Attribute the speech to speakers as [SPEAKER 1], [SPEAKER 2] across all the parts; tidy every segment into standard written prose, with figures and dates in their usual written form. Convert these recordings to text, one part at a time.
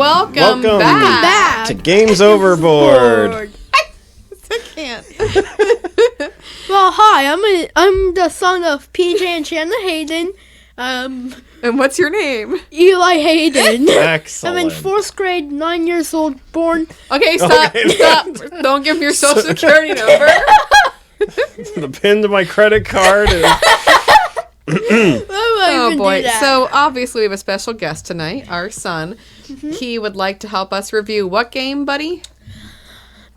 [SPEAKER 1] Welcome back
[SPEAKER 2] to Games Overboard.
[SPEAKER 1] I can't.
[SPEAKER 3] Well, hi, I'm the son of PJ and Shanna Hayden.
[SPEAKER 1] And what's your name?
[SPEAKER 3] Eli Hayden.
[SPEAKER 2] Excellent.
[SPEAKER 3] I'm in 4th grade, 9 years old, born.
[SPEAKER 1] Okay, stop. Don't give me your social security number.
[SPEAKER 2] The pin to my credit card is...
[SPEAKER 1] Oh boy. So obviously we have a special guest tonight, our son. Mm-hmm. He would like to help us review what game, buddy?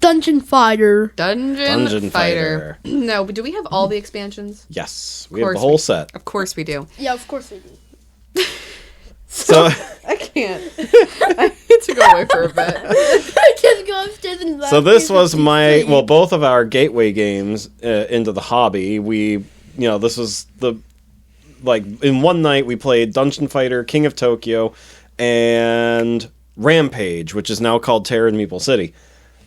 [SPEAKER 3] Dungeon Fighter.
[SPEAKER 1] Dungeon Fighter. No, but do we have all the expansions?
[SPEAKER 2] Yes, we have the whole set.
[SPEAKER 1] Of course we do.
[SPEAKER 3] Yeah, of course we do.
[SPEAKER 1] So I can't. I need to go away for a bit.
[SPEAKER 3] I just go upstairs and
[SPEAKER 2] So this was both of our gateway games into the hobby. This was in one night we played Dungeon Fighter, King of Tokyo, and Rampage, which is now called Terror in Meeple City.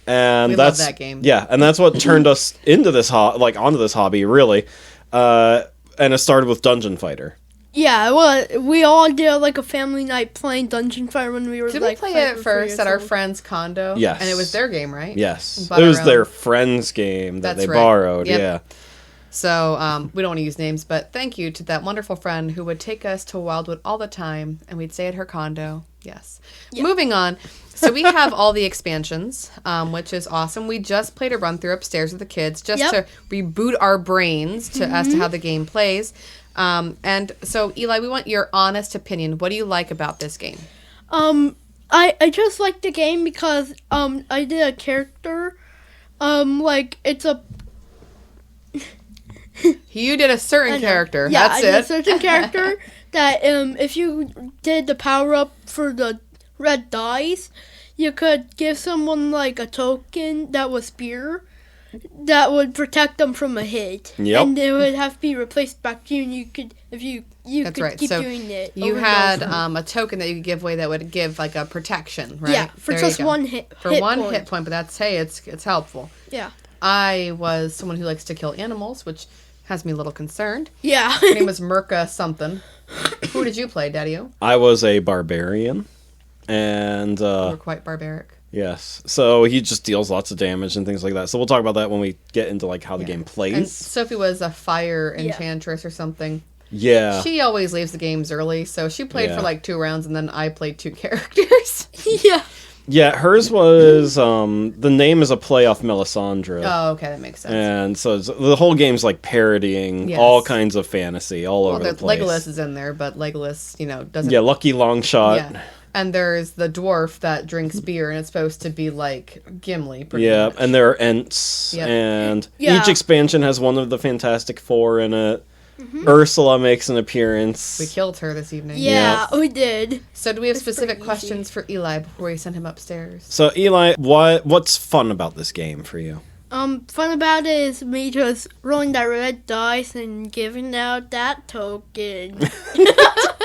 [SPEAKER 2] And
[SPEAKER 1] we love that game.
[SPEAKER 2] Yeah, and that's what turned us into this onto this hobby, really. And it started with Dungeon Fighter.
[SPEAKER 3] Yeah, well, we all did a family night playing Dungeon Fighter when we were
[SPEAKER 1] Did we play it first at our friend's condo?
[SPEAKER 2] Yes.
[SPEAKER 1] And it was their game, right?
[SPEAKER 2] Yes. It was their friend's game that they borrowed, yeah.
[SPEAKER 1] So, we don't want to use names, but thank you to that wonderful friend who would take us to Wildwood all the time, and we'd stay at her condo. Yes. Yep. Moving on. So we have all the expansions, which is awesome. We just played a run-through upstairs with the kids just to reboot our brains as to how the game plays. And so, Eli, we want your honest opinion. What do you like about this game?
[SPEAKER 3] I just like the game because I did a character. It's a...
[SPEAKER 1] You did a certain character.
[SPEAKER 3] Yeah,
[SPEAKER 1] That's
[SPEAKER 3] I did a certain character that if you did the power-up for the red dice, you could give someone a token that was spear that would protect them from a hit.
[SPEAKER 2] Yep.
[SPEAKER 3] And it would have to be replaced back to you, and you could, if you
[SPEAKER 1] That's
[SPEAKER 3] could
[SPEAKER 1] right.
[SPEAKER 3] keep
[SPEAKER 1] So
[SPEAKER 3] doing it.
[SPEAKER 1] You had a token that you could give away that would give a protection, right?
[SPEAKER 3] Yeah, for just one hit
[SPEAKER 1] hit point, but it's helpful.
[SPEAKER 3] Yeah.
[SPEAKER 1] I was someone who likes to kill animals, which has me a little concerned.
[SPEAKER 3] Yeah.
[SPEAKER 1] Her name was Mirka something. Who did you play, Daddy-O?
[SPEAKER 2] I was a barbarian, and...
[SPEAKER 1] You were quite barbaric.
[SPEAKER 2] Yes. So he just deals lots of damage and things like that. So we'll talk about that when we get into how the game plays.
[SPEAKER 1] And Sophie was a fire enchantress or something.
[SPEAKER 2] Yeah.
[SPEAKER 1] She always leaves the games early, so she played for 2 rounds, and then I played 2 characters.
[SPEAKER 3] Yeah.
[SPEAKER 2] Yeah, hers was, the name is a play off Melisandre.
[SPEAKER 1] Oh, okay, that makes sense.
[SPEAKER 2] And so the whole game's parodying all kinds of fantasy all over the place.
[SPEAKER 1] Legolas is in there, but Legolas, doesn't...
[SPEAKER 2] Yeah, Lucky Longshot.
[SPEAKER 1] Yeah. And there's the dwarf that drinks beer, and it's supposed to be like Gimli, pretty much.
[SPEAKER 2] And there are Ents, and each expansion has one of the Fantastic Four in it. Mm-hmm. Ursula makes an appearance.
[SPEAKER 1] We killed her this evening.
[SPEAKER 3] Yeah, we did.
[SPEAKER 1] So do we have specific questions for Eli before we send him upstairs?
[SPEAKER 2] So Eli, what's fun about this game for you?
[SPEAKER 3] Fun about it is me just rolling that red dice and giving out that token.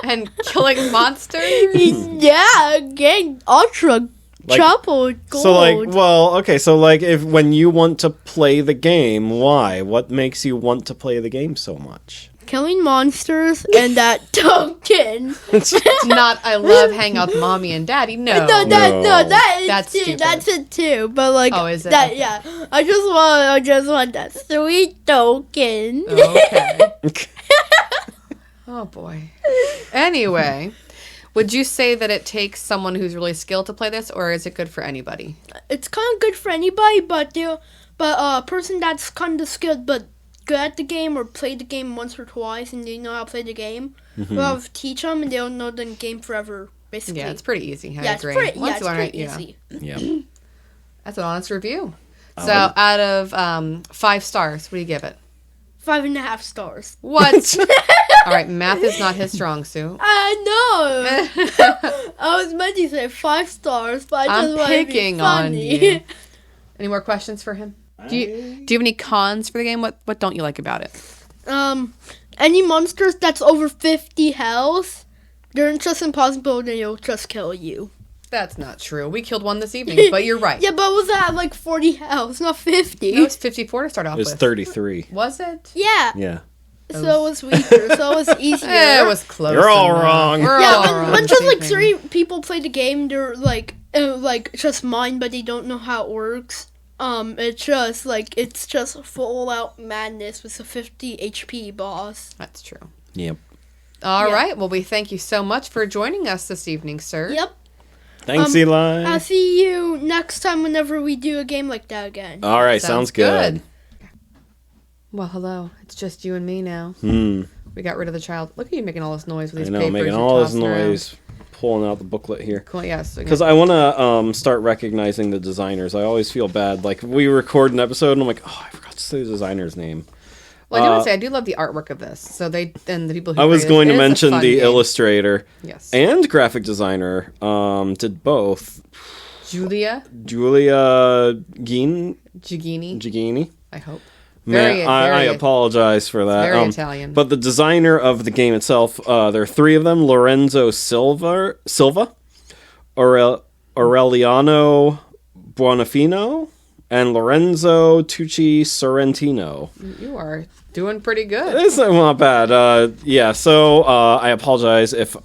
[SPEAKER 1] And killing monsters?
[SPEAKER 3] Yeah, getting ultra triple gold.
[SPEAKER 2] So if when you want to play the game, why? What makes you want to play the game so much?
[SPEAKER 3] Killing monsters and that token.
[SPEAKER 1] It's not I love hanging out with mommy and daddy. No.
[SPEAKER 3] That's
[SPEAKER 1] stupid.
[SPEAKER 3] That's it too. But
[SPEAKER 1] oh, is it?
[SPEAKER 3] That, yeah. I just want that sweet token.
[SPEAKER 1] Okay. Oh boy. Anyway, would you say that it takes someone who's really skilled to play this, or is it good for anybody?
[SPEAKER 3] It's kind of good for anybody, but a person that's kind of skilled but good at the game or played the game once or twice and they know how to play the game, we'll have to teach them and they'll know the game forever, basically.
[SPEAKER 1] Yeah, it's pretty easy. I agree.
[SPEAKER 3] It's pretty easy.
[SPEAKER 2] Yeah.
[SPEAKER 1] That's an honest review. So out of 5 stars, what do you give it?
[SPEAKER 3] 5.5 stars.
[SPEAKER 1] What? All right, math is not his strong suit.
[SPEAKER 3] I know. I was meant to say 5 stars, but I just want to be funny.
[SPEAKER 1] On you. Any more questions for him? Do you have any cons for the game? What don't you like about it?
[SPEAKER 3] Any monsters that's over 50 health, they're just impossible. They'll just kill you.
[SPEAKER 1] That's not true. We killed one this evening, but you're right.
[SPEAKER 3] Yeah, but was that 40 health, not 50?
[SPEAKER 1] It was 54 to start off with.
[SPEAKER 2] It was 33.
[SPEAKER 1] Was it?
[SPEAKER 3] Yeah.
[SPEAKER 2] Yeah.
[SPEAKER 3] So it was weaker. So it was easier.
[SPEAKER 1] It was close.
[SPEAKER 2] You're all wrong.
[SPEAKER 1] We're all
[SPEAKER 3] Yeah,
[SPEAKER 1] wrong
[SPEAKER 3] when
[SPEAKER 1] this
[SPEAKER 3] just like
[SPEAKER 1] evening.
[SPEAKER 3] 3 people play the game, they're like just mine, but they don't know how it works. It's just full out madness with a 50 HP boss.
[SPEAKER 1] That's true.
[SPEAKER 2] Yep.
[SPEAKER 1] All right. Well, we thank you so much for joining us this evening, sir.
[SPEAKER 3] Yep.
[SPEAKER 2] Thanks, Eli.
[SPEAKER 3] I'll see you next time whenever we do a game like that again.
[SPEAKER 2] All right, sounds good.
[SPEAKER 1] Well, hello. It's just you and me now. We got rid of the child. Look at you making all this noise with these papers.
[SPEAKER 2] Making
[SPEAKER 1] you're
[SPEAKER 2] all this
[SPEAKER 1] tossing around.
[SPEAKER 2] noise, pulling out the booklet here.
[SPEAKER 1] Cool. Yes.
[SPEAKER 2] Because I want to start recognizing the designers. I always feel bad. Like, we record an episode, and I'm like, oh, I forgot to say the designer's name.
[SPEAKER 1] Well, I do want to say I do love the artwork of this. So and the people who
[SPEAKER 2] I was
[SPEAKER 1] created
[SPEAKER 2] going
[SPEAKER 1] it
[SPEAKER 2] to
[SPEAKER 1] is a
[SPEAKER 2] mention
[SPEAKER 1] fun
[SPEAKER 2] the
[SPEAKER 1] game.
[SPEAKER 2] illustrator
[SPEAKER 1] Yes.
[SPEAKER 2] and graphic designer did both.
[SPEAKER 1] Julia
[SPEAKER 2] Gigini.
[SPEAKER 1] I hope.
[SPEAKER 2] Man, I apologize for that.
[SPEAKER 1] Very Italian.
[SPEAKER 2] But the designer of the game itself, there are 3 of them: Lorenzo Silva, Aureliano Buonafino, and Lorenzo Tucci Sorrentino.
[SPEAKER 1] You are doing pretty good.
[SPEAKER 2] It's not bad. So I apologize if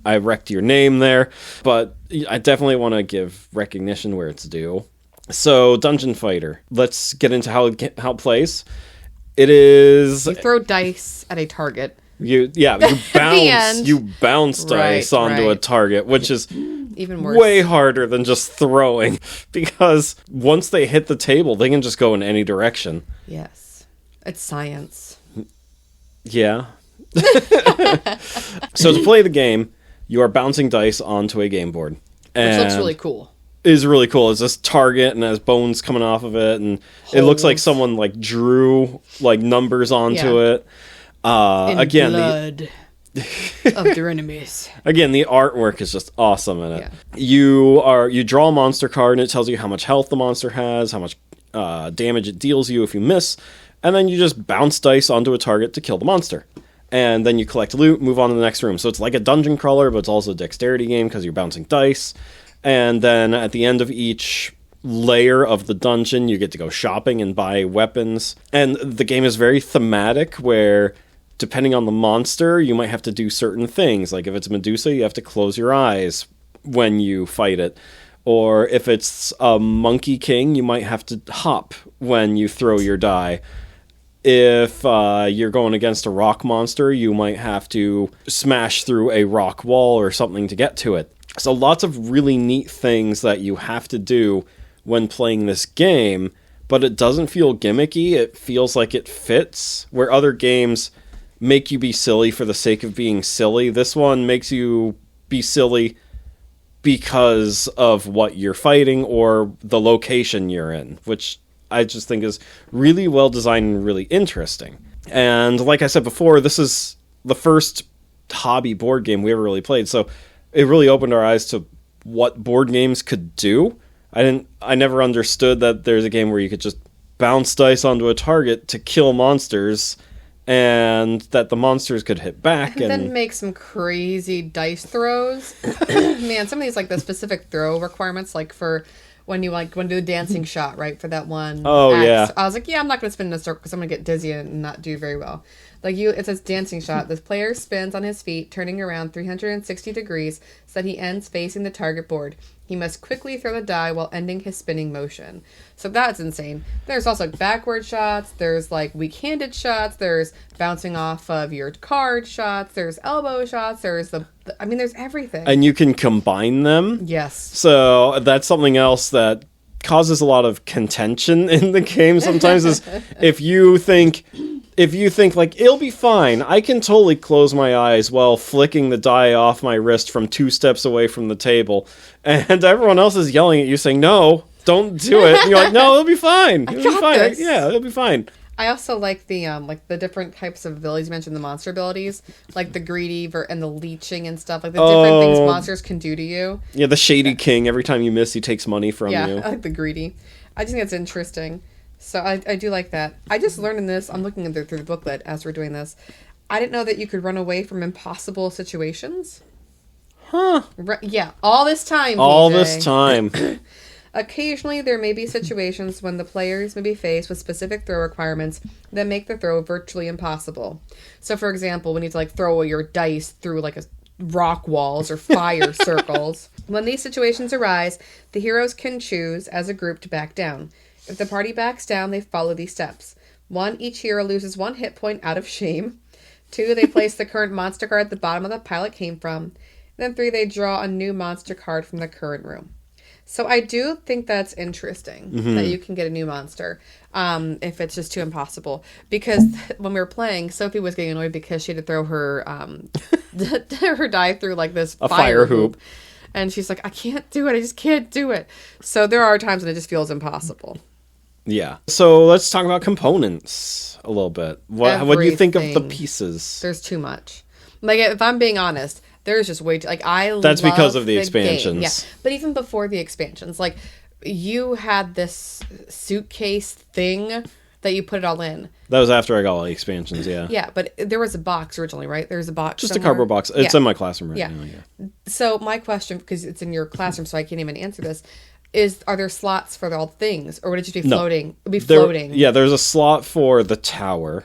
[SPEAKER 2] I wrecked your name there, but I definitely want to give recognition where it's due. So, Dungeon Fighter. Let's get into how it plays. It is...
[SPEAKER 1] You throw dice at a target.
[SPEAKER 2] You bounce dice onto a target, which is
[SPEAKER 1] even worse.
[SPEAKER 2] Way harder than just throwing, because once they hit the table, they can just go in any direction.
[SPEAKER 1] Yes. It's science.
[SPEAKER 2] Yeah. So to play the game, you are bouncing dice onto a game board.
[SPEAKER 1] Which looks really cool.
[SPEAKER 2] Is really cool. It's this target and has bones coming off of it, and it looks like someone like drew like numbers onto it. Again,
[SPEAKER 1] blood of their enemies.
[SPEAKER 2] Again, the artwork is just awesome in it.
[SPEAKER 1] Yeah.
[SPEAKER 2] You draw a monster card, and it tells you how much health the monster has, how much damage it deals you if you miss, and then you just bounce dice onto a target to kill the monster. And then you collect loot, move on to the next room. So it's like a dungeon crawler, but it's also a dexterity game because you're bouncing dice. And then at the end of each layer of the dungeon, you get to go shopping and buy weapons. And the game is very thematic, where depending on the monster, you might have to do certain things. Like if it's Medusa, you have to close your eyes when you fight it. Or if it's a Monkey King, you might have to hop when you throw your die. If you're going against a rock monster, you might have to smash through a rock wall or something to get to it. So lots of really neat things that you have to do when playing this game, but it doesn't feel gimmicky. It feels like it fits. Where other games make you be silly for the sake of being silly, this one makes you be silly because of what you're fighting or the location you're in, which I just think is really well designed and really interesting. And like I said before, this is the first hobby board game we ever really played, so it really opened our eyes to what board games could do. I never understood that there's a game where you could just bounce dice onto a target to kill monsters, and that the monsters could hit back
[SPEAKER 1] and then make some crazy dice throws. Man, some of these, like the specific throw requirements, like for when you want to do the dancing shot, right, for that one.
[SPEAKER 2] Oh, yeah.
[SPEAKER 1] I was like, I'm not going to spin in a circle because I'm going to get dizzy and not do very well. Like it says dancing shot. The player spins on his feet, turning around 360 degrees so that he ends facing the target board. He must quickly throw the die while ending his spinning motion. So that's insane. There's also backward shots. There's like weak-handed shots. There's bouncing off of your card shots. There's elbow shots. There's there's everything.
[SPEAKER 2] And you can combine them.
[SPEAKER 1] Yes.
[SPEAKER 2] So that's something else that causes a lot of contention in the game sometimes is if you think like, it'll be fine, I can totally close my eyes while flicking the die off my wrist from 2 steps away from the table, and everyone else is yelling at you saying, no, don't do it. And you're like, no, it'll be fine. It'll be fine.
[SPEAKER 1] This.
[SPEAKER 2] Yeah, it'll be fine.
[SPEAKER 1] I also like the different types of abilities. You mentioned the monster abilities, like the greedy and the leeching and stuff, like the different things monsters can do to you.
[SPEAKER 2] Yeah, the Shady King, every time you miss, he takes money from you.
[SPEAKER 1] Yeah, I like the greedy. I just think it's interesting. So I do like that. I just learned in this, I'm looking through the booklet as we're doing this, I didn't know that you could run away from impossible situations.
[SPEAKER 2] Huh.
[SPEAKER 1] Yeah, all this time,
[SPEAKER 2] All
[SPEAKER 1] PJ.
[SPEAKER 2] this time.
[SPEAKER 1] Occasionally, there may be situations when the players may be faced with specific throw requirements that make the throw virtually impossible. So, for example, when you need to like throw your dice through like a rock walls or fire circles. When these situations arise, the heroes can choose as a group to back down. If the party backs down, they follow these steps. 1. Each hero loses 1 hit point out of shame. 2. They place the current monster card at the bottom of the pile it came from. And then 3. They draw a new monster card from the current room. So I do think that's interesting that you can get a new monster if it's just too impossible. Because when we were playing, Sophie was getting annoyed because she had to throw her her die through like this fire hoop. And she's like, I can't do it. I just can't do it. So there are times when it just feels impossible.
[SPEAKER 2] Yeah. So let's talk about components a little bit. What do you think of the pieces?
[SPEAKER 1] There's too much. Like, if I'm being honest, there's just way too... Like,
[SPEAKER 2] That's because of the expansions.
[SPEAKER 1] Game. Yeah. But even before the expansions, like, you had this suitcase thing that you put it all in.
[SPEAKER 2] That was after I got all the expansions, yeah.
[SPEAKER 1] Yeah, but there was a box originally, right? There was a box
[SPEAKER 2] Just
[SPEAKER 1] somewhere.
[SPEAKER 2] a cardboard box. It's in my classroom right now, yeah.
[SPEAKER 1] So my question, because it's in your classroom, so I can't even answer this, are there slots for all the things? Or would it just be floating? It would be floating.
[SPEAKER 2] Yeah, there's a slot for the tower.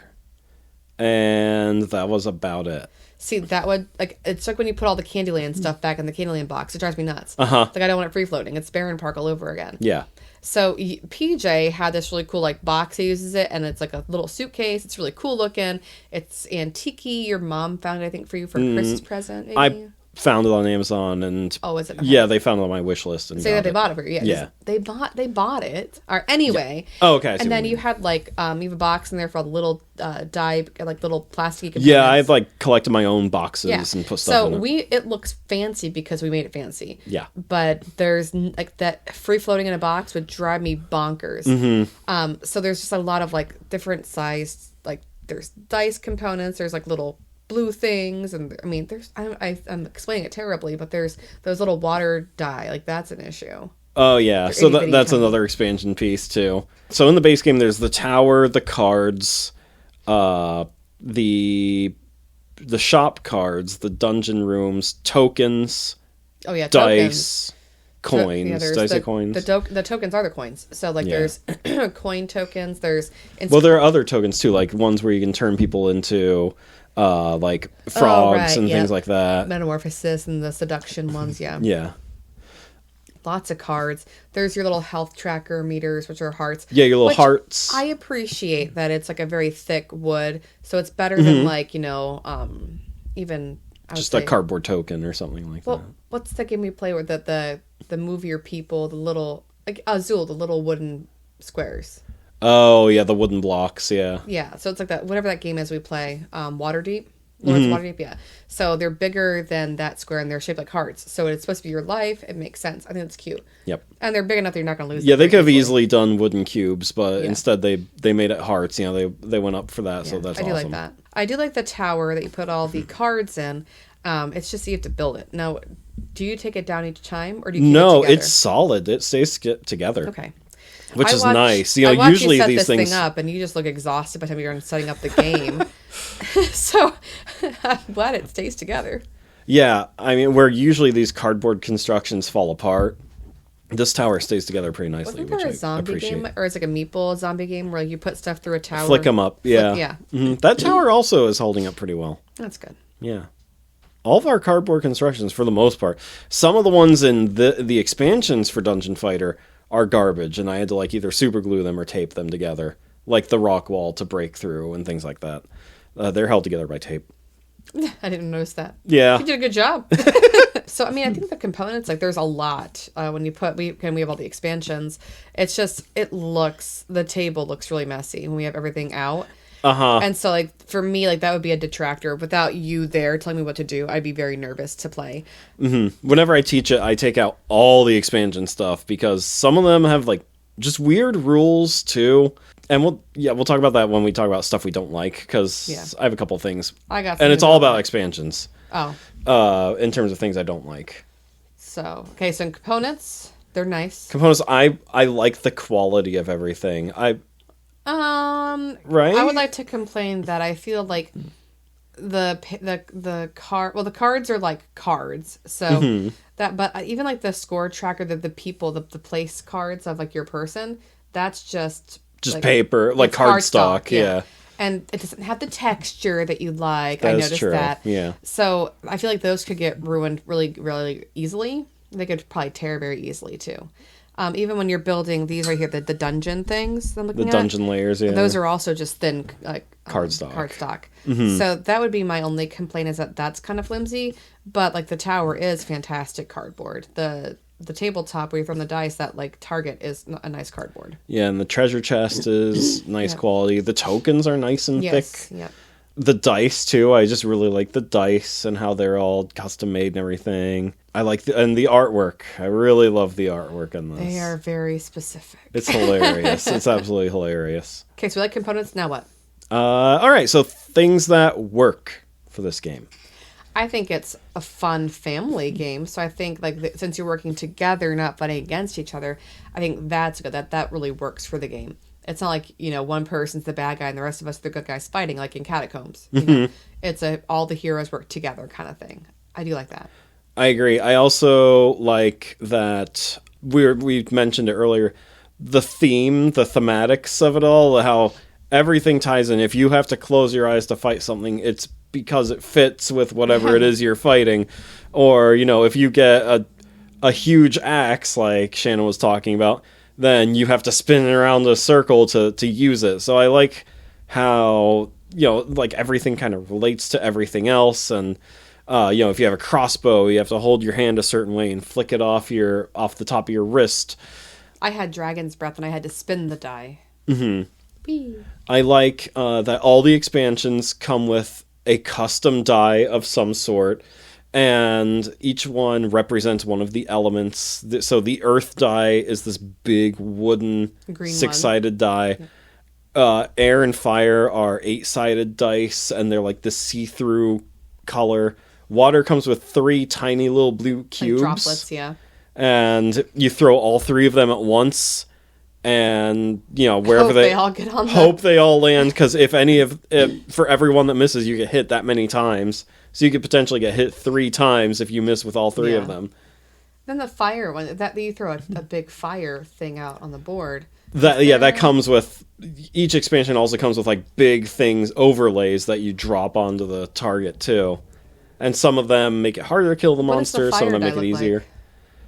[SPEAKER 2] And that was about it.
[SPEAKER 1] See, that would, like, it's like when you put all the Candyland stuff back in the Candyland box. It drives me nuts.
[SPEAKER 2] Uh-huh.
[SPEAKER 1] Like, I don't want it free floating. It's Barren Park all over again.
[SPEAKER 2] Yeah.
[SPEAKER 1] So PJ had this really cool, like, box. He uses it, and it's like a little suitcase. It's really cool looking. It's antique-y. Your mom found it, I think, for you for a Christmas present, maybe?
[SPEAKER 2] I found it on Amazon, and
[SPEAKER 1] is it? Okay.
[SPEAKER 2] Yeah, they found it on my wish list and
[SPEAKER 1] say that they bought it for you.
[SPEAKER 2] Yeah.
[SPEAKER 1] They bought it. Or anyway.
[SPEAKER 2] Yeah. Oh, okay.
[SPEAKER 1] And then you had like you have a box in there for all the little die, like little plastic components.
[SPEAKER 2] Yeah, I've like collected my own boxes and put stuff in it.
[SPEAKER 1] It looks fancy because we made it fancy.
[SPEAKER 2] Yeah.
[SPEAKER 1] But there's like that free floating in a box would drive me bonkers.
[SPEAKER 2] Mm-hmm.
[SPEAKER 1] So there's just a lot of like different sized, like there's dice components. There's like little blue things, and I mean, there's I'm explaining it terribly, but there's those little water die, like that's an issue.
[SPEAKER 2] Oh yeah, so that's another expansion piece too. So in the base game, there's the tower, the cards, the shop cards, the dungeon rooms, tokens.
[SPEAKER 1] Oh yeah,
[SPEAKER 2] dice, coins.
[SPEAKER 1] Yeah,
[SPEAKER 2] Did I say coins?
[SPEAKER 1] The tokens are the coins. So like there's coin tokens. There's
[SPEAKER 2] there are other tokens too, like ones where you can turn people into. Like frogs and things like that.
[SPEAKER 1] Metamorphosis and the seduction ones, yeah.
[SPEAKER 2] Yeah.
[SPEAKER 1] Lots of cards. There's your little health tracker meters, which are hearts.
[SPEAKER 2] Yeah, your little hearts.
[SPEAKER 1] I appreciate that it's like a very thick wood, so it's better than like, even...
[SPEAKER 2] Just a cardboard token or something like that.
[SPEAKER 1] What's the game we play with the movier people, the little... Like Azul, the little wooden squares.
[SPEAKER 2] Oh, yeah, the wooden blocks, yeah.
[SPEAKER 1] Yeah, so it's like that, whatever that game is we play, Waterdeep. Waterdeep, yeah. So they're bigger than that square, and they're shaped like hearts. So it's supposed to be your life. It makes sense. I think it's cute.
[SPEAKER 2] Yep.
[SPEAKER 1] And they're big enough that you're not going to lose
[SPEAKER 2] them. Yeah, they could have easily done wooden cubes, but instead they made it hearts. They went up for that, so that's awesome.
[SPEAKER 1] I do like that. I do like the tower that you put all the cards in. It's just you have to build it. Now, do you take it down each time, or do you keep it together? No,
[SPEAKER 2] it's solid. It stays together.
[SPEAKER 1] Okay.
[SPEAKER 2] Which is nice. Usually
[SPEAKER 1] you set
[SPEAKER 2] these
[SPEAKER 1] this
[SPEAKER 2] things
[SPEAKER 1] thing up, and you just look exhausted by the time you're setting up the game. So I'm glad it stays together.
[SPEAKER 2] Yeah, I mean, where usually these cardboard constructions fall apart, this tower stays together pretty nicely.
[SPEAKER 1] Wasn't there a zombie game, or it's like a meatball zombie game where you put stuff through a tower?
[SPEAKER 2] Flick them up, yeah. Mm-hmm. That tower also is holding up pretty well.
[SPEAKER 1] That's good.
[SPEAKER 2] Yeah. All of our cardboard constructions, for the most part. Some of the ones in the expansions for Dungeon Fighter are garbage, and I had to like either super glue them or tape them together, like the rock wall to break through and things like that. They're held together by tape.
[SPEAKER 1] I didn't notice that.
[SPEAKER 2] Yeah,
[SPEAKER 1] you did a good job. So I mean, I think the components, like there's a lot when you put we have all the expansions. It's just the table looks really messy when we have everything out. And so like for me, like that would be a detractor. Without you there telling me what to do, I'd be very nervous to play.
[SPEAKER 2] Whenever I teach it, I take out all the expansion stuff because some of them have like just weird rules too. And we'll talk about that when we talk about stuff we don't like, because I have a couple things. And it's all about expansions. In terms of things I don't like.
[SPEAKER 1] So in components, they're nice.
[SPEAKER 2] Components, I like the quality of everything. Right?
[SPEAKER 1] I would like to complain that I feel like the card. Well, the cards are like cards, so but even like the score tracker, the people, the place cards of like your person, that's just like,
[SPEAKER 2] paper, like cardstock. Yeah.
[SPEAKER 1] And it doesn't have the texture that you'd like.
[SPEAKER 2] That
[SPEAKER 1] I
[SPEAKER 2] is
[SPEAKER 1] noticed
[SPEAKER 2] true.
[SPEAKER 1] that.
[SPEAKER 2] Yeah.
[SPEAKER 1] So I feel like those could get ruined really, really easily. They could probably tear very easily too. Even when you're building these right here, the dungeon things I'm looking
[SPEAKER 2] The dungeon layers, yeah.
[SPEAKER 1] those are also just thin, like
[SPEAKER 2] cardstock.
[SPEAKER 1] So that would be my only complaint, is that that's kind of flimsy. But like the tower is fantastic cardboard. The tabletop where you throw the dice, that like target is a nice cardboard.
[SPEAKER 2] Yeah, and the treasure chest is nice quality. The tokens are nice and thick.
[SPEAKER 1] Yep.
[SPEAKER 2] The dice too. I just really like the dice and how they're all custom made and everything. I like the artwork. I really love the artwork in this.
[SPEAKER 1] They are very specific.
[SPEAKER 2] It's hilarious. It's absolutely hilarious.
[SPEAKER 1] Okay, so we like components. Now what?
[SPEAKER 2] All right, so things that work for this game.
[SPEAKER 1] I think it's a fun family game. So I think like since you're working together, not fighting against each other, I think that's good. That really works for the game. It's not like, one person's the bad guy and the rest of us are the good guys fighting, like in Catacombs. It's all the heroes work together kind of thing. I do like that.
[SPEAKER 2] I agree. I also like that we mentioned it earlier, the theme, the thematics of it all, how everything ties in. If you have to close your eyes to fight something, it's because it fits with whatever it is you're fighting. Or, if you get a huge axe like Shanna was talking about, then you have to spin it around a circle to use it. So I like how, like everything kind of relates to everything else. And, if you have a crossbow, you have to hold your hand a certain way and flick it off the top of your wrist.
[SPEAKER 1] I had dragon's breath and I had to spin the die.
[SPEAKER 2] I like that all the expansions come with a custom die of some sort. And each one represents one of the elements. So the earth die is this big wooden
[SPEAKER 1] Green
[SPEAKER 2] six-sided die. Air and fire are 8-sided dice, and they're like this see-through color. Water comes with 3 tiny little blue cubes.
[SPEAKER 1] Like droplets, yeah.
[SPEAKER 2] And you throw all 3 of them at once. And, wherever
[SPEAKER 1] they all get on
[SPEAKER 2] hope they all land, because for every one that misses, you get hit that many times. So you could potentially get hit 3 times if you miss with all 3 of them.
[SPEAKER 1] Then the fire one, that you throw a big fire thing out on the board.
[SPEAKER 2] That comes with each expansion. Also comes with like big things, overlays that you drop onto the target too, and some of them make it harder to kill the monster. Some of them make it easier. Like?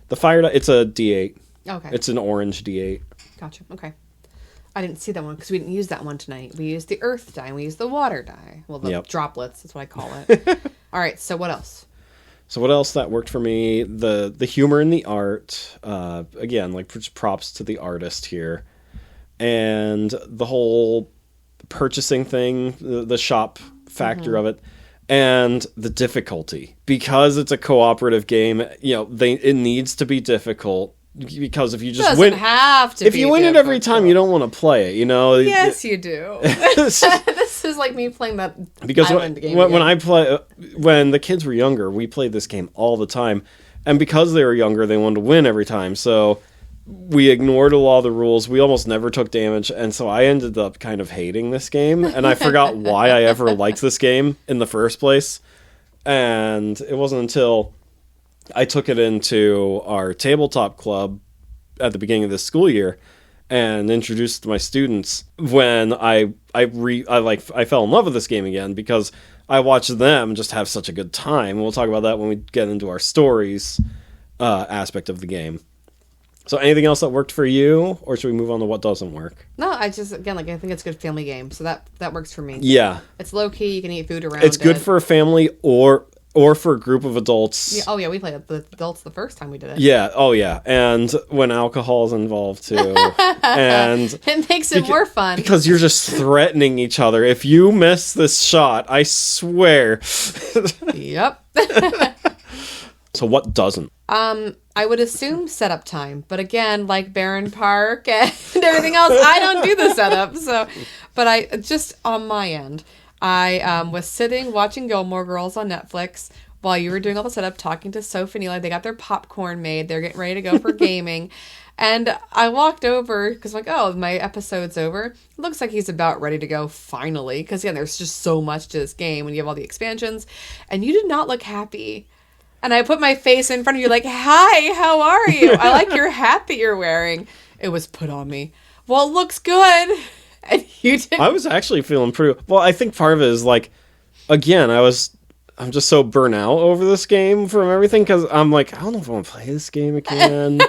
[SPEAKER 2] The fire die, it's a D8.
[SPEAKER 1] Okay,
[SPEAKER 2] it's an orange D8.
[SPEAKER 1] Gotcha. Okay. I didn't see that one because we didn't use that one tonight. We used the earth die and we used the water die. Well, the droplets, that's what I call it. All right, so what else?
[SPEAKER 2] So what else that worked for me? The humor in the art. Again, like props to the artist here. And the whole purchasing thing, the shop factor of it. And the difficulty. Because it's a cooperative game, it needs to be difficult. Because if you just
[SPEAKER 1] win, if
[SPEAKER 2] you win it every time, you don't want to play it.
[SPEAKER 1] Yes, you do. This is like me playing that island game.
[SPEAKER 2] When the kids were younger, we played this game all the time, and because they were younger, they wanted to win every time. So we ignored a lot of the rules. We almost never took damage, and so I ended up kind of hating this game, and I forgot why I ever liked this game in the first place. And it wasn't until I took it into our tabletop club at the beginning of this school year and introduced my students when I fell in love with this game again, because I watched them just have such a good time. We'll talk about that when we get into our stories aspect of the game. So anything else that worked for you, or should we move on to what doesn't work?
[SPEAKER 1] No, I think it's a good family game, so that works for me.
[SPEAKER 2] Yeah.
[SPEAKER 1] It's low key, you can eat food around it.
[SPEAKER 2] It's good for a family or for a group of adults.
[SPEAKER 1] Yeah, we played it with adults the first time we did it.
[SPEAKER 2] Yeah, and when alcohol is involved too. And
[SPEAKER 1] it makes it more fun.
[SPEAKER 2] Because you're just threatening each other. If you miss this shot, I swear.
[SPEAKER 1] Yep.
[SPEAKER 2] So what doesn't?
[SPEAKER 1] I would assume setup time, but again, like Barron Park and everything else, I don't do the setup. But I just on my end, I was sitting watching Gilmore Girls on Netflix while you were doing all the setup, talking to Sophie and Eli. They got their popcorn made. They're getting ready to go for gaming. And I walked over because I'm like, oh, my episode's over. Looks like he's about ready to go finally. Because, yeah, there's just so much to this game when you have all the expansions. And you did not look happy. And I put my face in front of you like, hi, how are you? I like your hat that you're wearing. It was put on me. Well, it looks good. And you didn't.
[SPEAKER 2] I was actually feeling pretty... Well, I think part of it is, like, again, I'm just so burnt out over this game from everything, because I'm like, I don't know if I want to play this game again.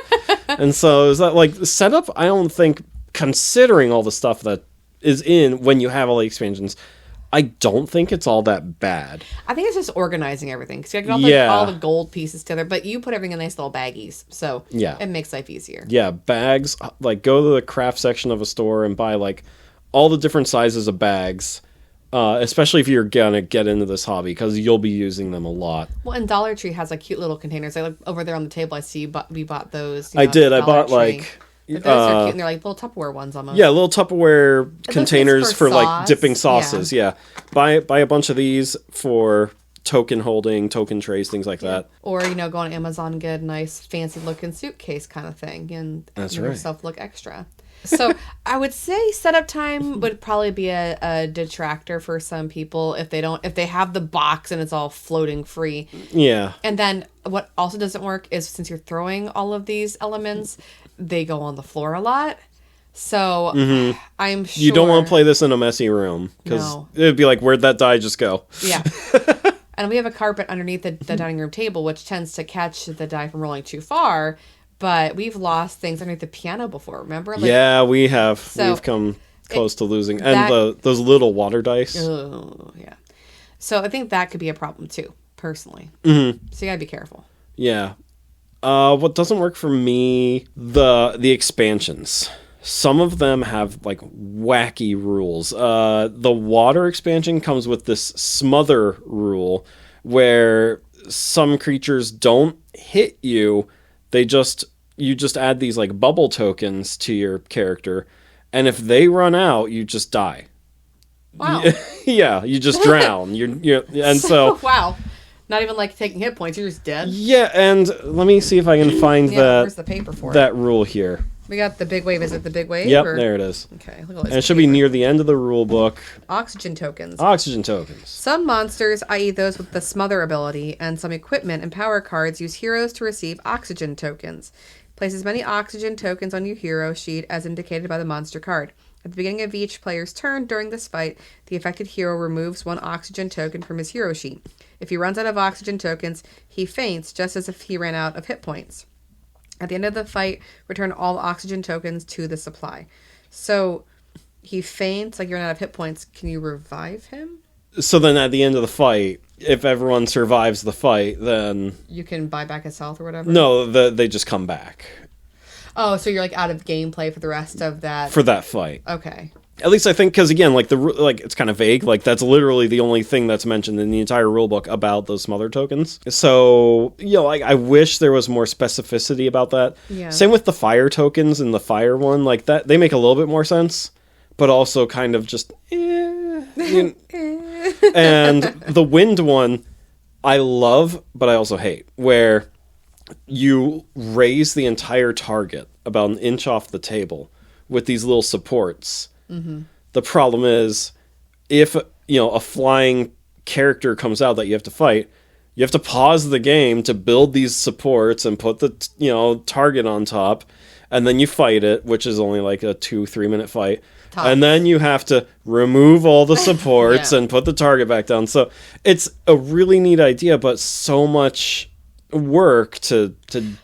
[SPEAKER 2] And so is that, like, the setup, I don't think, considering all the stuff that is in when you have all the expansions, I don't think it's all that bad.
[SPEAKER 1] I think it's just organizing everything. Because you can all the gold pieces together, but you put everything in nice little baggies. So it makes life easier.
[SPEAKER 2] Yeah, bags, like, go to the craft section of a store and buy, like, all the different sizes of bags. Especially if you're gonna get into this hobby, because you'll be using them a lot.
[SPEAKER 1] Well, and Dollar Tree has like cute little containers. I look over there on the table. I see we bought those.
[SPEAKER 2] I did. I bought like.
[SPEAKER 1] But those are cute, and they're like little Tupperware ones almost.
[SPEAKER 2] Yeah, little Tupperware containers for
[SPEAKER 1] sauce.
[SPEAKER 2] Like dipping sauces. Yeah. Buy a bunch of these for token holding, token trays, things like that.
[SPEAKER 1] Or go on Amazon and get a nice fancy looking suitcase kind of thing, and
[SPEAKER 2] make
[SPEAKER 1] yourself look extra. So I would say setup time would probably be a detractor for some people if they have the box and it's all floating free.
[SPEAKER 2] Yeah.
[SPEAKER 1] And then what also doesn't work is since you're throwing all of these elements, they go on the floor a lot. So I'm sure
[SPEAKER 2] you don't want to play this in a messy room, because it'd be like, where'd that die just go?
[SPEAKER 1] Yeah. And we have a carpet underneath the dining room table, which tends to catch the die from rolling too far. But we've lost things underneath the piano before, remember? Like,
[SPEAKER 2] yeah, we have. So we've come close to losing. And those little water dice.
[SPEAKER 1] Oh, yeah. So I think that could be a problem, too, personally. Mm-hmm. So you gotta be careful.
[SPEAKER 2] Yeah. What doesn't work for me, the expansions. Some of them have, like, wacky rules. The water expansion comes with this smother rule, where some creatures don't hit you. You just add these like bubble tokens to your character, and if they run out, you just die.
[SPEAKER 1] Wow.
[SPEAKER 2] Yeah, you just drown. So
[SPEAKER 1] wow. Not even like taking hit points, you're just dead.
[SPEAKER 2] Yeah, and let me see if I can find
[SPEAKER 1] where's the paper for
[SPEAKER 2] that rule here.
[SPEAKER 1] We got the big wave. Is it the big wave?
[SPEAKER 2] Yep, there it is.
[SPEAKER 1] Okay, look at this.
[SPEAKER 2] And it should be near the end of the rule book.
[SPEAKER 1] Oxygen tokens.
[SPEAKER 2] Some
[SPEAKER 1] monsters, i.e. those with the smother ability, and some equipment and power cards use heroes to receive oxygen tokens. Place as many oxygen tokens on your hero sheet as indicated by the monster card. At the beginning of each player's turn during this fight, the affected hero removes one oxygen token from his hero sheet. If he runs out of oxygen tokens, he faints just as if he ran out of hit points. At the end of the fight, return all oxygen tokens to the supply. So he faints, like you're out of hit points. Can you revive him?
[SPEAKER 2] So then at the end of the fight, if everyone survives the fight, then...
[SPEAKER 1] You can buy back his health or whatever?
[SPEAKER 2] No, they just come back.
[SPEAKER 1] Oh, so you're like out of gameplay for the rest of that...
[SPEAKER 2] For that fight.
[SPEAKER 1] Okay.
[SPEAKER 2] At least I think, because again, like it's kind of vague. Like that's literally the only thing that's mentioned in the entire rulebook about those smother tokens. So I wish there was more specificity about that.
[SPEAKER 1] Yeah.
[SPEAKER 2] Same with the fire tokens and the fire one. Like that, they make a little bit more sense, but also kind of just. And the wind one, I love, but I also hate, where you raise the entire target about an inch off the table with these little supports. Mm-hmm. The problem is, if a flying character comes out that you have to fight, you have to pause the game to build these supports and put the target on top, and then you fight it, which is only like a 2-3 minute fight. Tops. And then you have to remove all the supports and put the target back down. So it's a really neat idea, but so much work to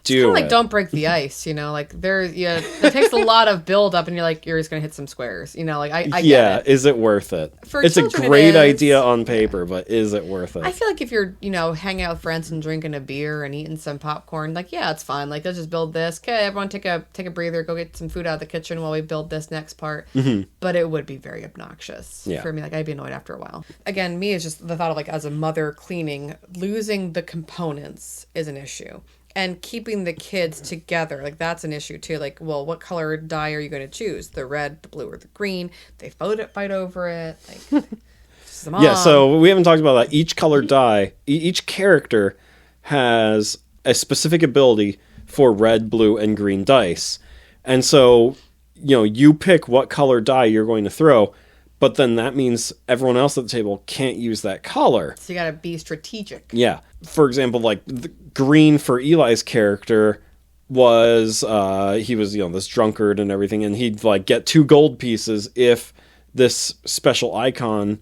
[SPEAKER 2] do
[SPEAKER 1] like don't break the ice, like it takes a lot of build up, and you're just gonna hit some squares, I get it.
[SPEAKER 2] Is it worth it? It's a great idea on paper, but is it worth it?
[SPEAKER 1] I feel like if you're hanging out with friends and drinking a beer and eating some popcorn, it's fine, let's just build this. Okay, everyone take a breather, go get some food out of the kitchen while we build this next part. Mm-hmm. But it would be very obnoxious for me. I'd be annoyed after a while. Again, me is just the thought of as a mother cleaning, losing the components is an issue. And keeping the kids together, that's an issue too. What color dye are you going to choose? The red, the blue, or the green? They fight over it.
[SPEAKER 2] Yeah, so we haven't talked about that. Each color dye, each character has a specific ability for red, blue, and green dice. And so, you pick what color die you're going to throw, but then that means everyone else at the table can't use that color.
[SPEAKER 1] So you gotta be strategic.
[SPEAKER 2] Yeah. For example, like, the green for Eli's character was, he was, this drunkard and everything, and he'd, like, get 2 gold pieces if this special icon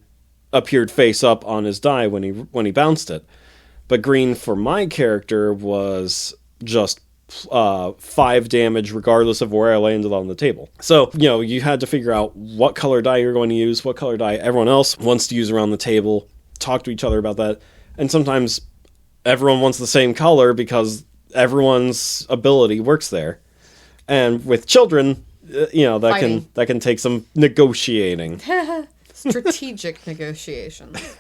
[SPEAKER 2] appeared face up on his die when he bounced it. But green for my character was just 5 damage regardless of where I landed on the table. So, you had to figure out what color die you're going to use, what color die everyone else wants to use around the table, talk to each other about that. And sometimes everyone wants the same color because everyone's ability works there. And with children, that can take some negotiating.
[SPEAKER 1] Strategic negotiations.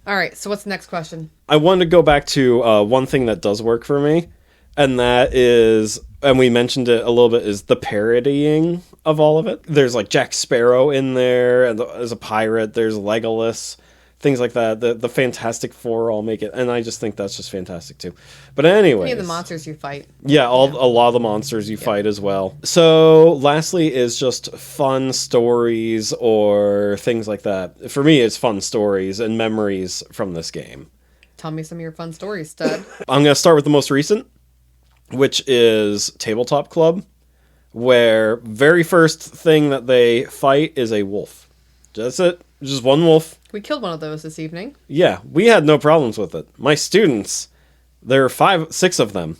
[SPEAKER 1] All right, so what's the next question?
[SPEAKER 2] I wanted to go back to one thing that does work for me, and that is, and we mentioned it a little bit, is the parodying of all of it. There's like Jack Sparrow in there, and as a pirate, there's Legolas, things like that. The Fantastic Four all make it, and I just think that's just fantastic too. But anyways,
[SPEAKER 1] any of the monsters you fight.
[SPEAKER 2] Yeah, a lot of the monsters you fight as well. So lastly is just fun stories or things like that. For me, it's fun stories and memories from this game.
[SPEAKER 1] Tell me some of your fun stories, Stud.
[SPEAKER 2] I'm going to start with the most recent, which is Tabletop Club, where very first thing that they fight is a wolf. That's it. Just one wolf.
[SPEAKER 1] We killed one of those this evening.
[SPEAKER 2] Yeah, we had no problems with it. My students, there were 6 of them,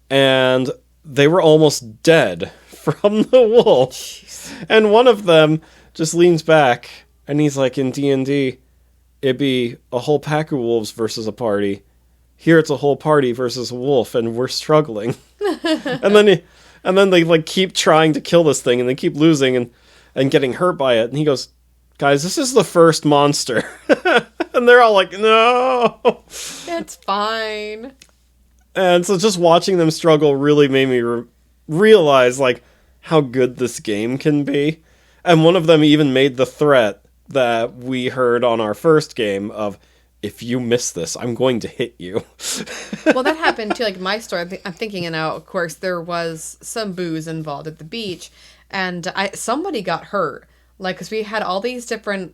[SPEAKER 2] and they were almost dead from the wolf. Jeez. And one of them just leans back, and he's like, in D&D, it'd be a whole pack of wolves versus a party. Here it's a whole party versus a wolf, and we're struggling. and then they like keep trying to kill this thing, and they keep losing and getting hurt by it. And he goes, guys, this is the first monster. And they're all like, no.
[SPEAKER 1] It's fine.
[SPEAKER 2] And so just watching them struggle really made me realize like how good this game can be. And one of them even made the threat that we heard on our first game of, if you miss this, I'm going to hit you.
[SPEAKER 1] Well, that happened too. Like my story, I'm thinking now, of course, there was some booze involved at the beach, and somebody got hurt. Like, because we had all these different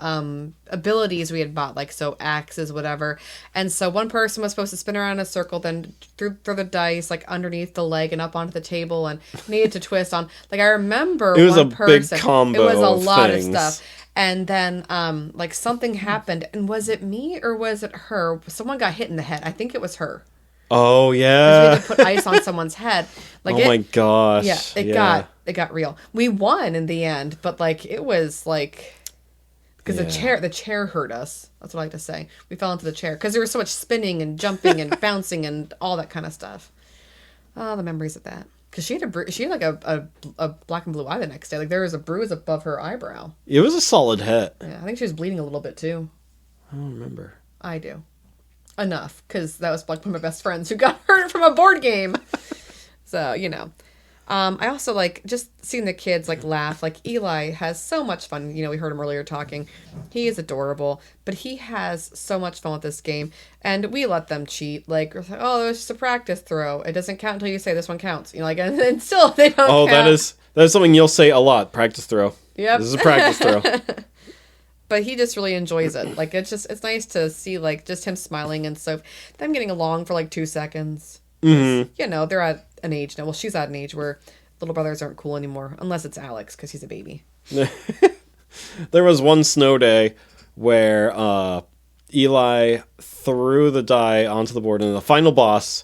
[SPEAKER 1] abilities we had bought, like, so axes, whatever. And so one person was supposed to spin around in a circle, then throw the dice, like, underneath the leg and up onto the table, and needed to twist on. Like, I remember
[SPEAKER 2] it was
[SPEAKER 1] one
[SPEAKER 2] a
[SPEAKER 1] person.
[SPEAKER 2] Big combo.
[SPEAKER 1] It was a lot
[SPEAKER 2] things.
[SPEAKER 1] of stuff. And then, like, something happened. And was it me or was it her? Someone got hit in the head. I think it was her.
[SPEAKER 2] Oh, yeah.
[SPEAKER 1] We had to put ice on someone's head. Like,
[SPEAKER 2] my gosh.
[SPEAKER 1] Yeah, it got real. We won in the end, but like it was like because the chair hurt us. That's what I like to say. We fell into the chair because there was so much spinning and jumping and bouncing and all that kind of stuff. Oh, the memories of that. Because she had like a black and blue eye the next day. Like there was a bruise above her eyebrow.
[SPEAKER 2] It was a solid hit.
[SPEAKER 1] Yeah, I think she was bleeding a little bit too.
[SPEAKER 2] I don't remember.
[SPEAKER 1] I do. Enough, because that was like one of my best friends who got hurt from a board game. So, I also like just seeing the kids like laugh. Like Eli has so much fun. We heard him earlier talking. He is adorable, but he has so much fun with this game. And we let them cheat. Like, oh, it was just a practice throw. It doesn't count until you say this one counts. And still they don't.
[SPEAKER 2] Oh,
[SPEAKER 1] count.
[SPEAKER 2] that is something you'll say a lot. Practice throw.
[SPEAKER 1] Yep.
[SPEAKER 2] This is a practice throw.
[SPEAKER 1] But he just really enjoys it. Like, it's nice to see, like, just him smiling and so them getting along for, like, 2 seconds.
[SPEAKER 2] Mm-hmm.
[SPEAKER 1] They're at an age now. Well, she's at an age where little brothers aren't cool anymore. Unless it's Alex, because he's a baby.
[SPEAKER 2] There was one snow day where Eli threw the die onto the board in the final boss,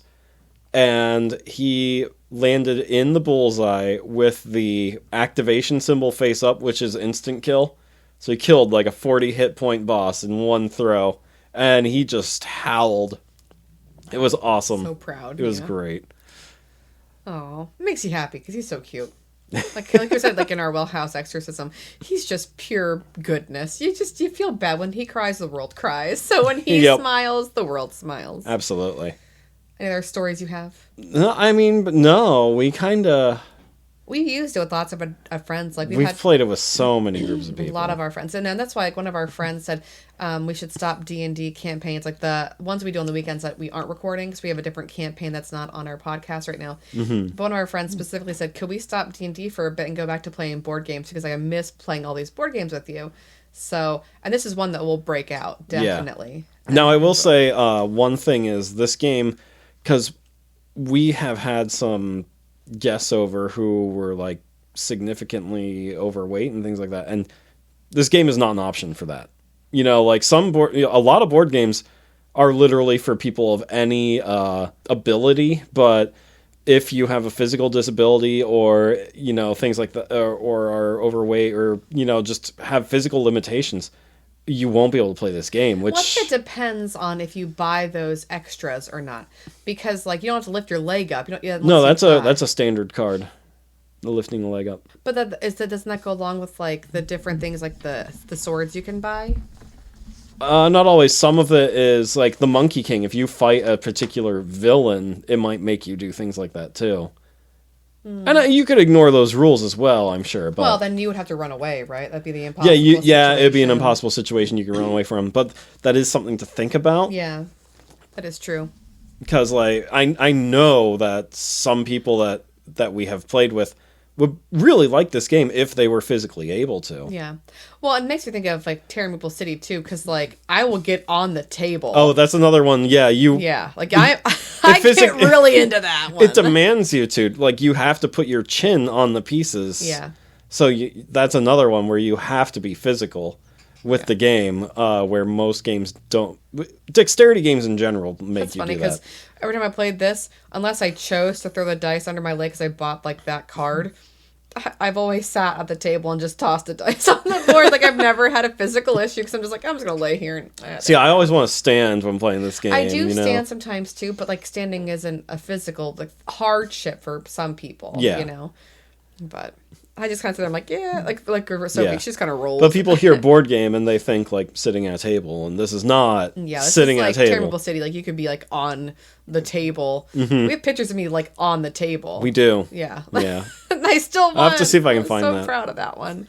[SPEAKER 2] and he landed in the bullseye with the activation symbol face up, which is instant kill. So he killed like a 40 hit point boss in one throw, and he just howled. It was awesome.
[SPEAKER 1] So proud.
[SPEAKER 2] It was great.
[SPEAKER 1] Oh, it makes you happy because he's so cute. Like you said, like in our Well House exorcism, he's just pure goodness. You feel bad when he cries, the world cries. So when he smiles, the world smiles.
[SPEAKER 2] Absolutely.
[SPEAKER 1] Any other stories you have?
[SPEAKER 2] No, I mean, but no, we kind of
[SPEAKER 1] We've used it with lots of friends. Like
[SPEAKER 2] we've played it with so many groups of people.
[SPEAKER 1] A lot of our friends, and then that's why like one of our friends said we should stop D&D campaigns, like the ones we do on the weekends that we aren't recording because we have a different campaign that's not on our podcast right now. Mm-hmm. But one of our friends specifically said, "Could we stop D&D for a bit and go back to playing board games because I miss playing all these board games with you?" So, and this is one that will break out definitely.
[SPEAKER 2] Yeah. Now I will say one thing is this game, because we have had some guests over who were like significantly overweight and things like that, and this game is not an option for that. You know, like a lot of board games are literally for people of any ability, but if you have a physical disability or, you know, things like that, or are overweight or, you know, just have physical limitations, you won't be able to play this game, which...
[SPEAKER 1] Well, it depends on if you buy those extras or not. Because, like, you don't have to lift your leg up.
[SPEAKER 2] No, that's a standard card. The lifting the leg up. But
[SPEAKER 1] doesn't that go along with, like, the different things, like the swords you can buy?
[SPEAKER 2] Not always. Some of it is, like, the Monkey King. If you fight a particular villain, it might make you do things like that, too. And you could ignore those rules as well, I'm sure. But
[SPEAKER 1] well, then you would have to run away, right? That'd be the impossible
[SPEAKER 2] situation. It'd be an impossible situation you could run away from. But that is something to think about.
[SPEAKER 1] Yeah, that is true.
[SPEAKER 2] Because, like, I know that some people that we have played with would really like this game if they were physically able to.
[SPEAKER 1] Yeah. Well, it makes me think of, like, Terra Maple City, too, because, like, I will get on the table.
[SPEAKER 2] Oh, that's another one. Yeah,
[SPEAKER 1] Yeah, like, I get really into that one.
[SPEAKER 2] It demands you to. Like, you have to put your chin on the pieces.
[SPEAKER 1] Yeah.
[SPEAKER 2] So that's another one where you have to be physical with the game, where most games don't. Dexterity games in general make you do that. That's funny, because
[SPEAKER 1] every time I played this, unless I chose to throw the dice under my leg because I bought, like, that card, I've always sat at the table and just tossed the dice on the board. Like, I've never had a physical issue because I'm just like, I'm just going to lay here.
[SPEAKER 2] See, I always want to stand when playing this game.
[SPEAKER 1] I do stand sometimes, too, but, like, standing isn't a physical, like, hardship for some people, you know? But I just kind of sit there, I'm like, yeah, like Sophie, she just kind of rolls.
[SPEAKER 2] But people hear board game and they think, like, sitting at a table, and this is not sitting at a table.
[SPEAKER 1] Terra Maple City, like, you could be, like, on the table. Mm-hmm. We have pictures of me, like, on the table.
[SPEAKER 2] We do.
[SPEAKER 1] Yeah.
[SPEAKER 2] Yeah.
[SPEAKER 1] And I still won.
[SPEAKER 2] I'll have to see if I can find that.
[SPEAKER 1] I'm so proud of that one.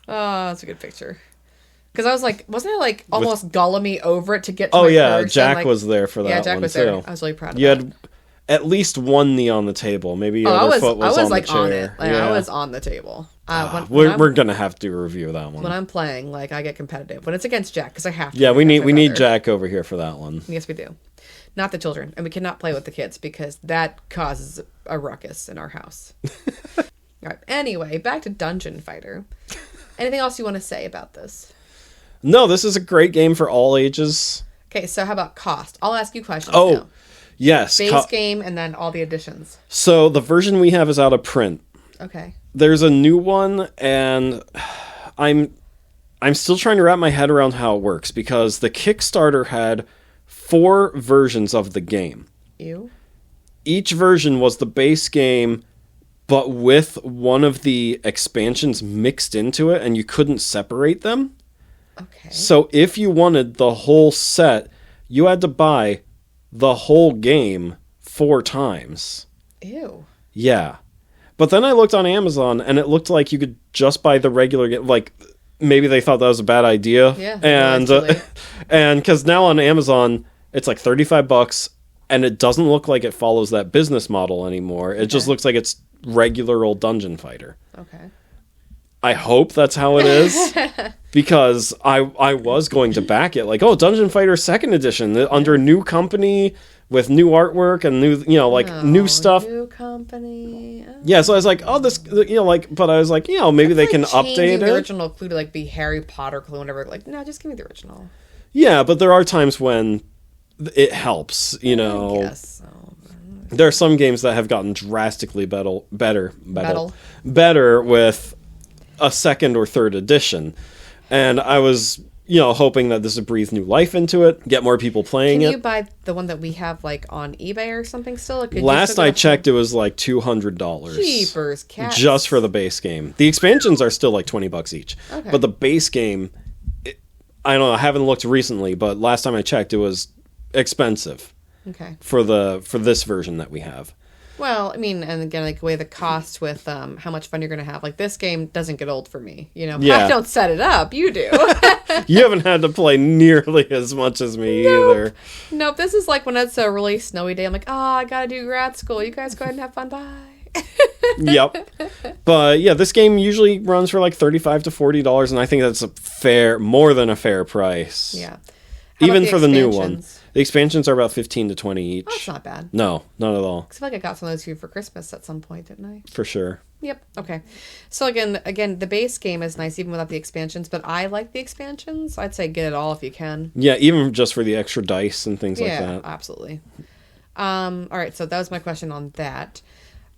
[SPEAKER 1] Oh, that's a good picture. Because I was like, wasn't I, like, almost Gollum-y over it to get to my perch?
[SPEAKER 2] Jack
[SPEAKER 1] and, like,
[SPEAKER 2] was there for that one,
[SPEAKER 1] Yeah, Jack was
[SPEAKER 2] too.
[SPEAKER 1] there. I was really proud of that.
[SPEAKER 2] You had at least one knee on the table. Maybe your other foot was on
[SPEAKER 1] like
[SPEAKER 2] the chair.
[SPEAKER 1] On it. Like, I was on the table.
[SPEAKER 2] We're gonna have to do a review of that one.
[SPEAKER 1] When I'm playing, like, I get competitive. When it's against Jack, because I have to.
[SPEAKER 2] Yeah, we need Jack over here for that one.
[SPEAKER 1] Yes, we do. Not the children, and we cannot play with the kids because that causes a ruckus in our house. All right. Anyway, back to Dungeon Fighter. Anything else you want to say about this?
[SPEAKER 2] No, this is a great game for all ages.
[SPEAKER 1] Okay, so how about cost? I'll ask you questions now.
[SPEAKER 2] Yes.
[SPEAKER 1] Base game and then all the additions.
[SPEAKER 2] So the version we have is out of print.
[SPEAKER 1] Okay.
[SPEAKER 2] There's a new one, and I'm still trying to wrap my head around how it works, because the Kickstarter had 4 versions of the game.
[SPEAKER 1] Ew.
[SPEAKER 2] Each version was the base game, but with one of the expansions mixed into it, and you couldn't separate them.
[SPEAKER 1] Okay.
[SPEAKER 2] So if you wanted the whole set, you had to buy the whole game 4 times.
[SPEAKER 1] Ew.
[SPEAKER 2] Yeah. But then I looked on Amazon, and it looked like you could just buy the regular game. Like, maybe they thought that was a bad idea.
[SPEAKER 1] Yeah.
[SPEAKER 2] And because now on Amazon, it's like $35, and it doesn't look like it follows that business model anymore. It just looks like it's regular old Dungeon Fighter.
[SPEAKER 1] Okay.
[SPEAKER 2] I hope that's how it is, because I was going to back it. Like, Dungeon Fighter 2nd Edition, under new company, with new artwork and new, new stuff.
[SPEAKER 1] New company. Oh.
[SPEAKER 2] Yeah, so I was like, this, but I was like, maybe they can update it.
[SPEAKER 1] The original clue to, like, be Harry Potter clue, whatever. Like, no, just give me the original.
[SPEAKER 2] Yeah, but there are times when it helps, I
[SPEAKER 1] guess so.
[SPEAKER 2] There are some games that have gotten drastically better with a 2nd or 3rd edition. And I was, hoping that this would breathe new life into it, get more people playing it.
[SPEAKER 1] Can you buy the one that we have, like, on eBay or something still?
[SPEAKER 2] Last I checked, it was like $200.
[SPEAKER 1] Jeepers, cats.
[SPEAKER 2] Just for the base game. The expansions are still like $20 each.
[SPEAKER 1] Okay.
[SPEAKER 2] But the base game, I don't know, I haven't looked recently, but last time I checked, it was expensive.
[SPEAKER 1] Okay.
[SPEAKER 2] For this version that we have.
[SPEAKER 1] Well, I mean, and again, like weigh the cost with how much fun you're going to have. Like this game doesn't get old for me. You know, I don't set it up. You do.
[SPEAKER 2] You haven't had to play nearly as much as me either.
[SPEAKER 1] Nope. This is like when it's a really snowy day. I'm like, I got to do grad school. You guys go ahead and have fun. Bye.
[SPEAKER 2] Yep. But yeah, this game usually runs for like $35 to $40, and I think that's more than a fair price.
[SPEAKER 1] Yeah.
[SPEAKER 2] Even for the new one. The expansions are about 15 to 20 each.
[SPEAKER 1] Oh, that's not bad.
[SPEAKER 2] No, not at all.
[SPEAKER 1] I feel like I got some of those for you for Christmas at some point, didn't I?
[SPEAKER 2] For sure.
[SPEAKER 1] Yep. Okay. So again, the base game is nice even without the expansions, but I like the expansions. I'd say get it all if you can.
[SPEAKER 2] Yeah, even just for the extra dice and things like that.
[SPEAKER 1] Yeah, absolutely. All right, so that was my question on that.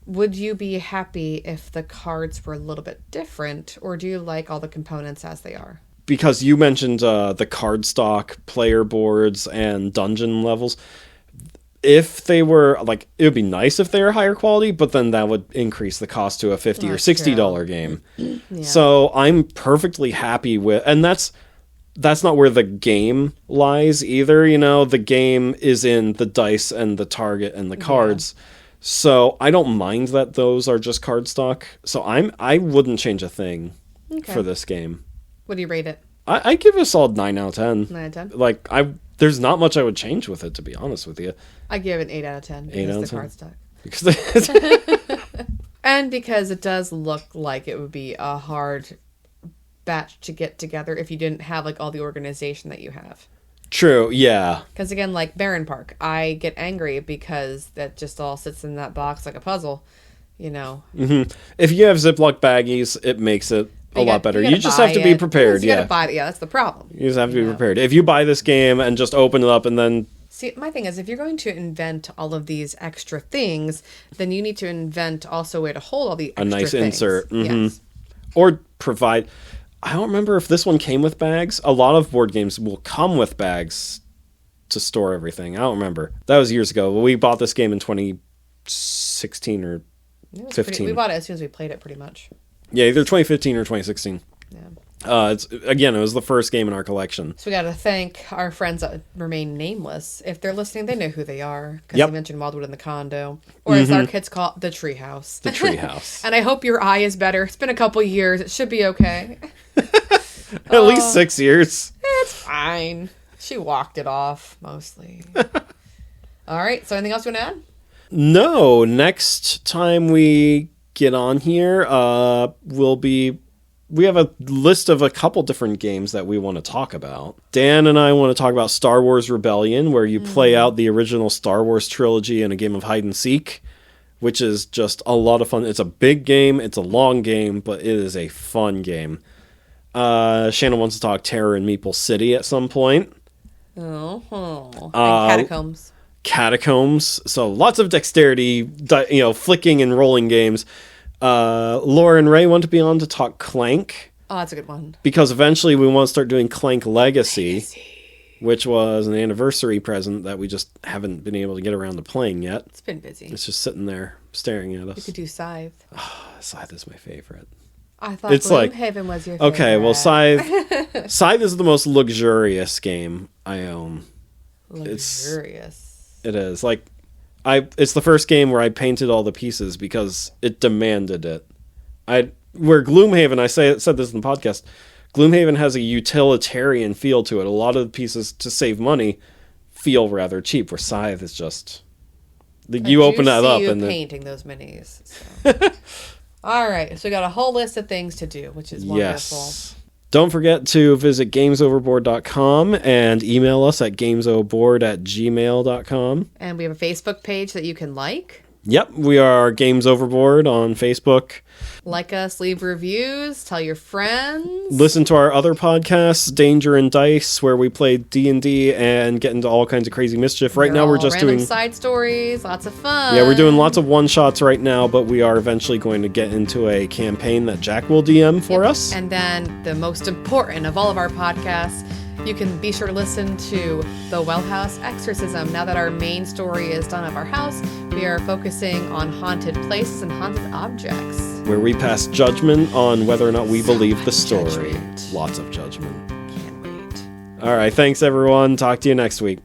[SPEAKER 1] Would you be happy if the cards were a little bit different, or do you like all the components as they are?
[SPEAKER 2] Because you mentioned the cardstock, player boards, and dungeon levels. If they were, like, it would be nice if they were higher quality, but then that would increase the cost to a $50 or $60 game. Yeah. So I'm perfectly happy with, and that's not where the game lies either. You know, the game is in the dice and the target and the cards. Yeah. So I don't mind that those are just cardstock. So I wouldn't change a thing for this game.
[SPEAKER 1] What do you rate it?
[SPEAKER 2] I give it a solid 9 out of 10.
[SPEAKER 1] 9 out of 10?
[SPEAKER 2] Like, there's not much I would change with it, to be honest with you.
[SPEAKER 1] I give it an 8 out of 10.
[SPEAKER 2] 8 out of 10?
[SPEAKER 1] Cardstock. And because it does look like it would be a hard batch to get together if you didn't have, like, all the organization that you have.
[SPEAKER 2] True, yeah.
[SPEAKER 1] Because, again, like Baron Park, I get angry because that just all sits in that box like a puzzle, you know.
[SPEAKER 2] Mm-hmm. If you have Ziploc baggies, it makes it a lot better. You just have to be prepared.
[SPEAKER 1] You gotta buy it. Yeah, that's the problem.
[SPEAKER 2] You just have to be prepared. If you buy this game and just open it up and then...
[SPEAKER 1] See, my thing is, if you're going to invent all of these extra things, then you need to invent also a way to hold all the extra things.
[SPEAKER 2] A nice insert. Mm-hmm.
[SPEAKER 1] Yes.
[SPEAKER 2] Or provide... I don't remember if this one came with bags. A lot of board games will come with bags to store everything. I don't remember. That was years ago. We bought this game in 2016 or 15.
[SPEAKER 1] We bought it as soon as we played it, pretty much.
[SPEAKER 2] Yeah, either 2015 or 2016.
[SPEAKER 1] Yeah.
[SPEAKER 2] It was the first game in our collection.
[SPEAKER 1] So we got to thank our friends that remain nameless. If they're listening, they know who they are because they mentioned Wildwood in the Condo, or as our kids call it, the Treehouse.
[SPEAKER 2] The Treehouse.
[SPEAKER 1] And I hope your eye is better. It's been a couple years. It should be okay.
[SPEAKER 2] At least 6 years.
[SPEAKER 1] It's fine. She walked it off mostly. All right. So anything else you want to add?
[SPEAKER 2] No. Next time we get on here, we have a list of a couple different games that we want to talk about. Dan and I want to talk about Star Wars Rebellion, where you play out the original Star Wars trilogy in a game of hide and seek, which is just a lot of fun. It's a big game, it's a long game, but it is a fun game. Shanna wants to talk Terror in Meeple City at some point.
[SPEAKER 1] And Catacombs.
[SPEAKER 2] Catacombs. So lots of dexterity, flicking and rolling games. Laura and Ray want to be on to talk Clank.
[SPEAKER 1] Oh, that's a good one.
[SPEAKER 2] Because eventually we want to start doing Clank Legacy, which was an anniversary present that we just haven't been able to get around to playing yet.
[SPEAKER 1] It's been busy.
[SPEAKER 2] It's just sitting there staring at us.
[SPEAKER 1] You could do Scythe.
[SPEAKER 2] Oh, Scythe is my favorite.
[SPEAKER 1] I thought Gloomhaven was your favorite.
[SPEAKER 2] Okay, well, Scythe is the most luxurious game I own.
[SPEAKER 1] Luxurious.
[SPEAKER 2] It is. Like, it's the first game where I painted all the pieces because it demanded it. Where Gloomhaven, I said this in the podcast, Gloomhaven has a utilitarian feel to it. A lot of the pieces, to save money, feel rather cheap, where Scythe is just... You open that up and
[SPEAKER 1] painting those minis. So. All right, so we got a whole list of things to do, which is wonderful.
[SPEAKER 2] Yes. Don't forget to visit gamesoverboard.com and email us at gamesoverboard@gmail.com.
[SPEAKER 1] And we have a Facebook page that you can like.
[SPEAKER 2] Yep, we are Games Overboard on Facebook.
[SPEAKER 1] Like us, leave reviews, tell your friends.
[SPEAKER 2] Listen to our other podcasts, Danger and Dice, where we play D&D and get into all kinds of crazy mischief. Right now we're just doing
[SPEAKER 1] side stories, lots of fun.
[SPEAKER 2] Yeah, we're doing lots of one-shots right now, but we are eventually going to get into a campaign that Jack will DM for us.
[SPEAKER 1] And then the most important of all of our podcasts, you can be sure to listen to The Well House Exorcism. Now that our main story is done of our house, we are focusing on haunted places and haunted objects.
[SPEAKER 2] Where we pass judgment on whether or not we believe the story.
[SPEAKER 1] Judgment.
[SPEAKER 2] Lots of judgment.
[SPEAKER 1] Can't wait.
[SPEAKER 2] All right, thanks everyone. Talk to you next week.